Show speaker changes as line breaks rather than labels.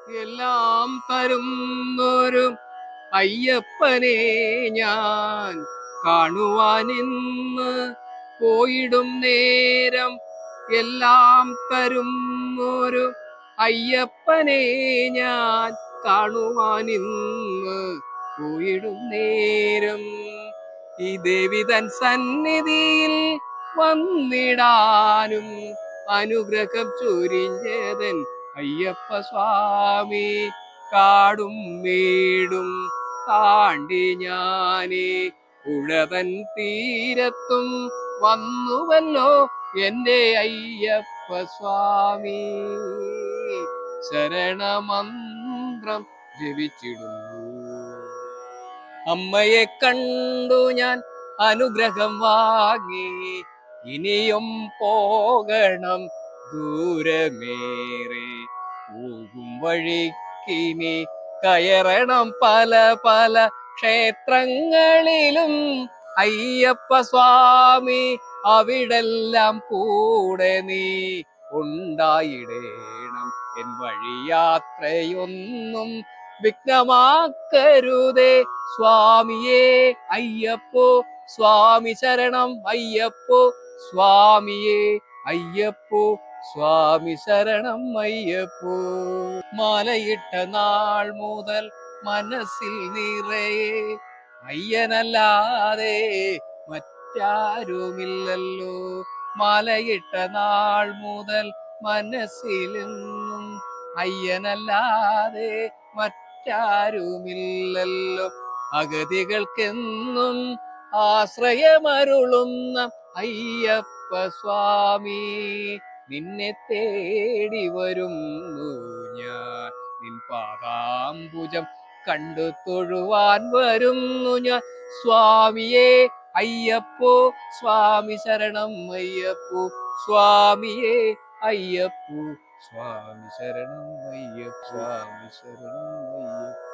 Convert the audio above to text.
എല്ലാം തരുന്നൊരു അയ്യപ്പനെ ഞാൻ കാണുവാനിന്ന് പോയിടും നേരം. എല്ലാം തരുന്നൊരു അയ്യപ്പനെ ഞാൻ കാണുവാനിന്ന് പോയിടും നേരം. ഈ ദേവി തൻ സന്നിധിയിൽ വന്നിടാനും അനുഗ്രഹം ചൊരിഞ്ഞതൻ അയ്യപ്പ സ്വാമി. കാടും മേടും താണ്ടി ഞാനേ ഉഴവൻ തീരത്തും വന്നുവല്ലോ എന്റെ അയ്യപ്പ സ്വാമി. ശരണമന്ത്രം ജപിച്ചിടുന്നു. അമ്മയെ കണ്ടു ഞാൻ അനുഗ്രഹം വാങ്ങി. ഇനിയും പോകണം ദൂരമേറെ. പോകും വഴിക്കിനി കയറണം പല പല ക്ഷേത്രങ്ങളിലും അയ്യപ്പ സ്വാമി. അവിടെല്ലാം കൂടെ നീ ഉണ്ടായിടേണം. എൻ വഴിയാത്രയൊന്നും വിഘ്നമാക്കരുതേ സ്വാമിയേ അയ്യപ്പോ. സ്വാമി ശരണം അയ്യപ്പോ. സ്വാമിയേ അയ്യപ്പോ. സ്വാമി ശരണം അയ്യപ്പോ. മാലയിട്ട നാൾ മുതൽ മനസ്സിൽ നിറയെ അയ്യനല്ലാതെ മറ്റാരുമില്ലല്ലോ. മാലയിട്ട നാൾ മുതൽ മനസ്സിലെന്നും അയ്യനല്ലാതെ മറ്റാരുമില്ലല്ലോ. അഗതികൾക്കെന്നും ആശ്രയമരുളുന്ന അയ്യപ്പ സ്വാമി. നിന്നെ തേടി വരുന്നു ഞാൻ. നിൻ പാദാംബുജം കണ്ടു തൊഴുവാൻ വരുന്നു ഞാൻ. സ്വാമിയേ അയ്യപ്പോ. സ്വാമി ശരണം അയ്യപ്പോ. സ്വാമിയേ അയ്യപ്പോ. സ്വാമി ശരണം അയ്യപ്പ. സ്വാമി ശരണം അയ്യപ്പ.